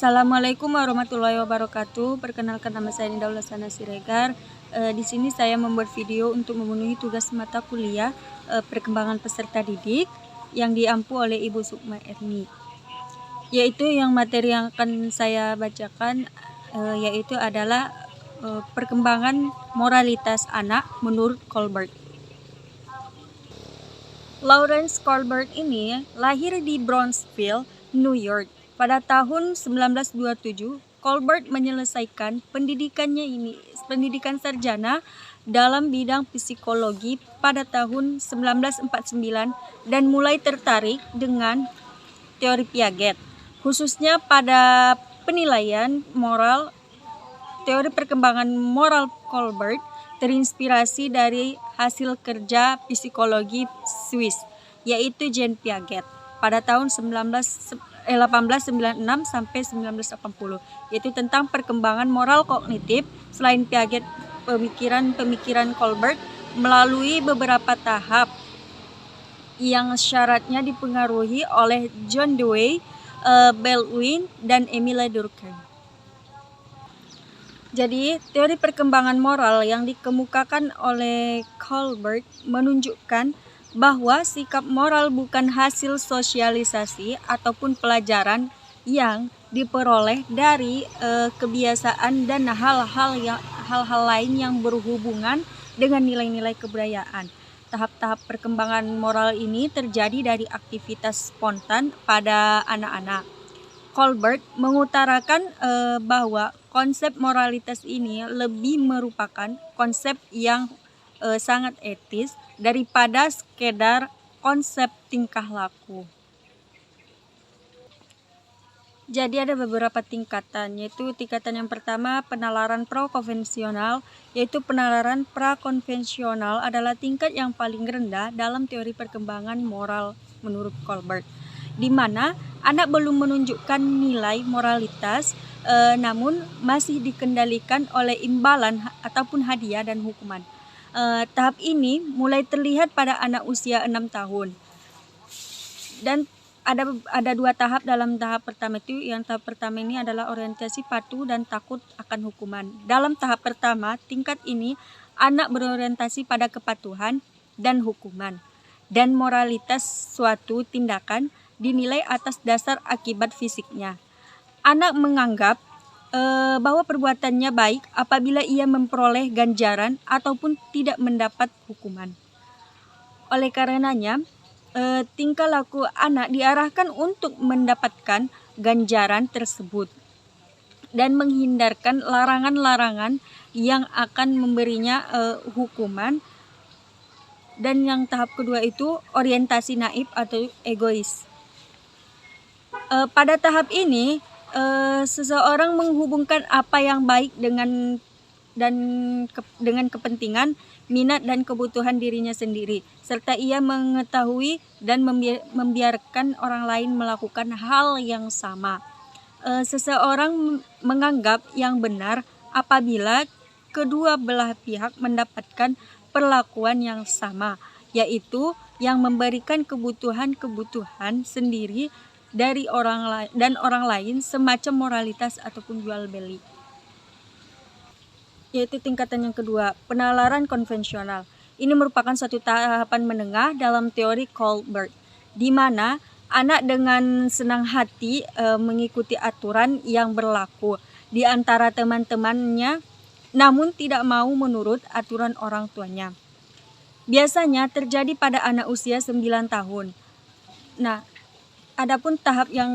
Assalamualaikum warahmatullahi wabarakatuh. Perkenalkan, nama saya Ninda Ulasana Siregar. Di sini saya membuat video untuk memenuhi tugas mata kuliah perkembangan peserta didik yang diampu oleh Ibu Sukma Erni. Yaitu yang materi yang akan saya bacakan yaitu adalah perkembangan moralitas anak menurut Colbert. Lawrence Colbert ini lahir di Brownsville, New York. Pada tahun 1927, Colbert menyelesaikan pendidikan sarjana dalam bidang psikologi pada tahun 1949 dan mulai tertarik dengan teori Piaget, khususnya pada penilaian moral. Teori perkembangan moral Colbert terinspirasi dari hasil kerja psikologi Swiss, yaitu Jean Piaget pada tahun 1896 sampai 1980, yaitu tentang perkembangan moral kognitif. Selain Piaget, pemikiran Colbert melalui beberapa tahap yang syaratnya dipengaruhi oleh John Dewey, Baldwin, dan Emile Durkheim. Jadi, teori perkembangan moral yang dikemukakan oleh Colbert menunjukkan bahwa sikap moral bukan hasil sosialisasi ataupun pelajaran yang diperoleh dari kebiasaan dan hal-hal lain yang berhubungan dengan nilai-nilai kebudayaan. Tahap-tahap perkembangan moral ini terjadi dari aktivitas spontan pada anak-anak. Colbert mengutarakan bahwa konsep moralitas ini lebih merupakan konsep yang sangat etis daripada sekedar konsep tingkah laku. Jadi ada beberapa tingkatan, yaitu tingkatan yang pertama penalaran prakonvensional, yaitu penalaran prakonvensional adalah tingkat yang paling rendah dalam teori perkembangan moral menurut Colbert, di mana anak belum menunjukkan nilai moralitas, namun masih dikendalikan oleh imbalan ataupun hadiah dan hukuman. Tahap ini mulai terlihat pada anak usia 6 tahun. Dan ada dua tahap dalam tahap pertama itu. Yang tahap pertama ini adalah orientasi patuh dan takut akan hukuman. Dalam tahap pertama, tingkat ini anak berorientasi pada kepatuhan dan hukuman dan moralitas suatu tindakan dinilai atas dasar akibat fisiknya. Anak menganggap bahwa perbuatannya baik apabila ia memperoleh ganjaran ataupun tidak mendapat hukuman. Oleh karenanya, tingkah laku anak diarahkan untuk mendapatkan ganjaran tersebut dan menghindarkan larangan-larangan yang akan memberinya hukuman. Dan yang tahap kedua itu orientasi naif atau egois. Pada tahap ini, seseorang menghubungkan apa yang baik dengan kepentingan, minat dan kebutuhan dirinya sendiri, serta ia mengetahui dan membiarkan orang lain melakukan hal yang sama. Seseorang menganggap yang benar apabila kedua belah pihak mendapatkan perlakuan yang sama, yaitu yang memberikan kebutuhan sendiri dari orang lain semacam moralitas ataupun jual beli. Yaitu tingkatan yang kedua, penalaran konvensional. Ini merupakan suatu tahapan menengah dalam teori Colbert, di mana anak dengan senang hati mengikuti aturan yang berlaku di antara teman-temannya, namun tidak mau menurut aturan orang tuanya. Biasanya terjadi pada anak usia 9 tahun. Nah, adapun tahap yang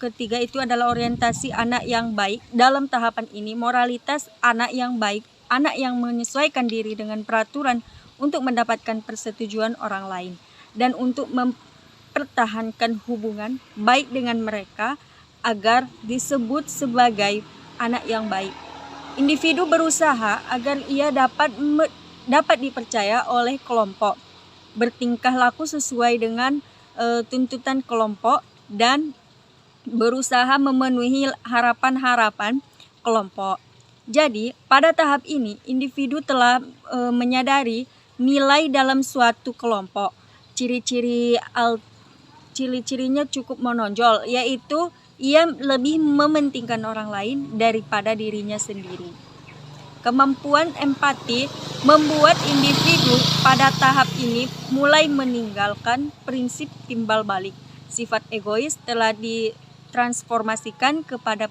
ketiga itu adalah orientasi anak yang baik. Dalam tahapan ini, moralitas anak yang baik, anak yang menyesuaikan diri dengan peraturan untuk mendapatkan persetujuan orang lain dan untuk mempertahankan hubungan baik dengan mereka agar disebut sebagai anak yang baik. Individu berusaha agar ia dapat dipercaya oleh kelompok, bertingkah laku sesuai dengan tuntutan kelompok, dan berusaha memenuhi harapan-harapan kelompok. Jadi, pada tahap ini, individu telah menyadari nilai dalam suatu kelompok. Ciri-cirinya cukup menonjol, yaitu Ia lebih mementingkan orang lain daripada dirinya sendiri. Kemampuan empati membuat individu pada tahap ini mulai meninggalkan prinsip timbal balik. Sifat egois telah ditransformasikan kepada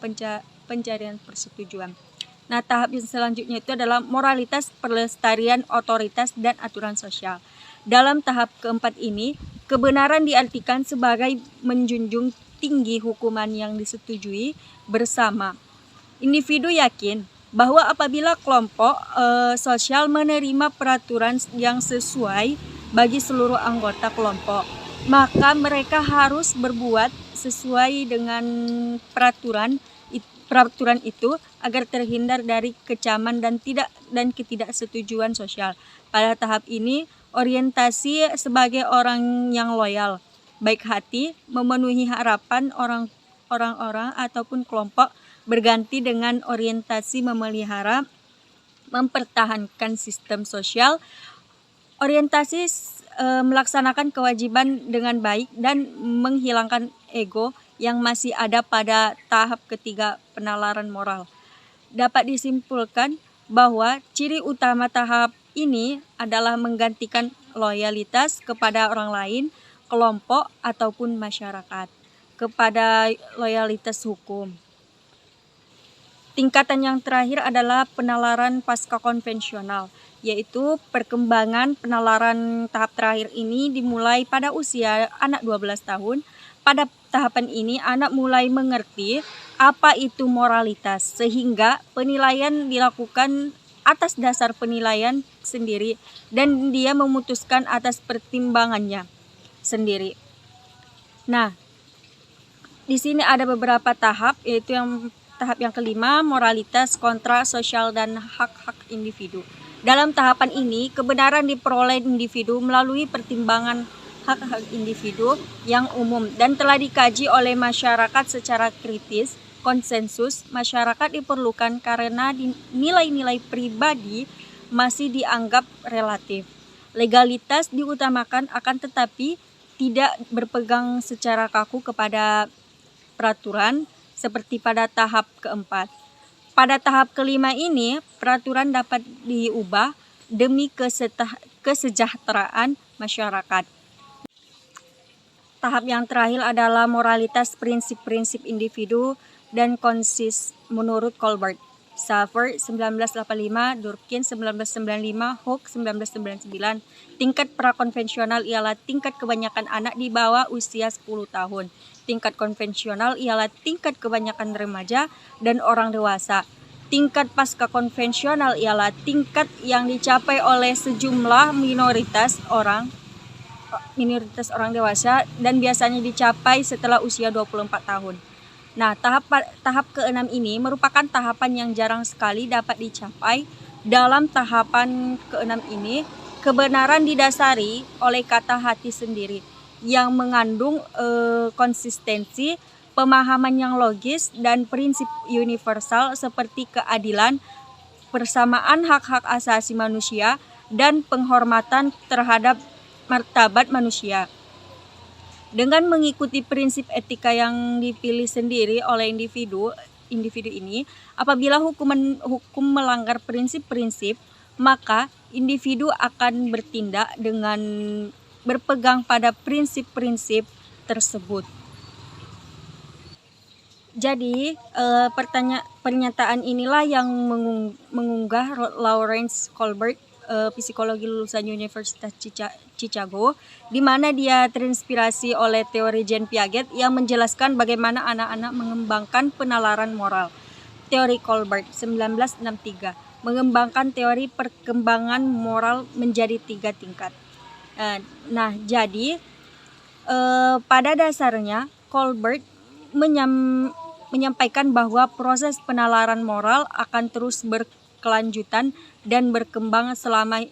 pencarian persetujuan. Nah, tahap yang selanjutnya itu adalah moralitas, pelestarian, otoritas, dan aturan sosial. Dalam tahap keempat ini, kebenaran diartikan sebagai menjunjung tinggi hukuman yang disetujui bersama. Individu yakin bahwa apabila kelompok sosial menerima peraturan yang sesuai bagi seluruh anggota kelompok, maka mereka harus berbuat sesuai dengan peraturan itu agar terhindar dari kecaman dan ketidaksetujuan sosial. Pada tahap ini, orientasi sebagai orang yang loyal, baik hati, memenuhi harapan orang-orang ataupun kelompok berganti dengan orientasi memelihara, mempertahankan sistem sosial, orientasi melaksanakan kewajiban dengan baik dan menghilangkan ego yang masih ada pada tahap ketiga penalaran moral. Dapat disimpulkan bahwa ciri utama tahap ini adalah menggantikan loyalitas kepada orang lain, kelompok ataupun masyarakat kepada loyalitas hukum. Tingkatan yang terakhir adalah penalaran pasca konvensional, yaitu perkembangan penalaran tahap terakhir ini dimulai pada usia anak 12 tahun. Pada tahapan ini anak mulai mengerti apa itu moralitas, sehingga penilaian dilakukan atas dasar penilaian sendiri dan dia memutuskan atas pertimbangannya sendiri. Nah, di sini ada beberapa tahap, yaitu tahap yang kelima, moralitas, kontra, sosial, dan hak-hak individu. Dalam tahapan ini, kebenaran diperoleh individu melalui pertimbangan hak-hak individu yang umum dan telah dikaji oleh masyarakat secara kritis. Konsensus masyarakat diperlukan karena nilai-nilai pribadi masih dianggap relatif. Legalitas diutamakan akan tetapi tidak berpegang secara kaku kepada peraturan seperti pada tahap keempat. Pada tahap kelima ini, peraturan dapat diubah demi kesejahteraan masyarakat. Tahap yang terakhir adalah moralitas, prinsip-prinsip individu dan konsis menurut Colbert. Safer 1985, Durkheim 1995, Hooke 1999. Tingkat prakonvensional ialah tingkat kebanyakan anak di bawah usia 10 tahun. Tingkat konvensional ialah tingkat kebanyakan remaja dan orang dewasa. Tingkat pasca konvensional ialah tingkat yang dicapai oleh sejumlah minoritas orang dewasa dan biasanya dicapai setelah usia 24 tahun. Nah, tahap ke-6 ini merupakan tahapan yang jarang sekali dapat dicapai. Dalam tahapan ke-6 ini, kebenaran didasari oleh kata hati sendiri yang mengandung konsistensi, pemahaman yang logis, dan prinsip universal seperti keadilan, persamaan hak-hak asasi manusia, dan penghormatan terhadap martabat manusia. Dengan mengikuti prinsip etika yang dipilih sendiri oleh individu ini, apabila hukum melanggar prinsip-prinsip, maka individu akan bertindak dengan berpegang pada prinsip-prinsip tersebut. Jadi, pernyataan inilah yang mengunggah Lawrence Colbert, psikologi lulusan Universitas Chicago, di mana dia terinspirasi oleh teori Jean Piaget yang menjelaskan bagaimana anak-anak mengembangkan penalaran moral. Teori Colbert 1963 mengembangkan teori perkembangan moral menjadi 3 tingkat. Nah, jadi pada dasarnya Colbert menyampaikan bahwa proses penalaran moral akan terus berkelanjutan dan berkembang selama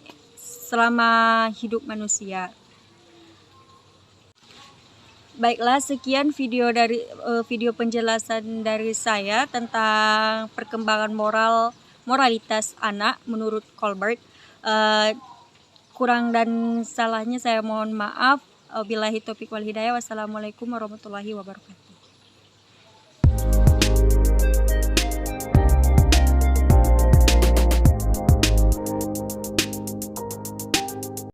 hidup manusia. Baiklah, sekian video penjelasan dari saya tentang perkembangan moralitas anak menurut Colbert. Kurang dan salahnya saya mohon maaf. Wabillahi taufiq wal hidayah. Wassalamualaikum warahmatullahi wabarakatuh.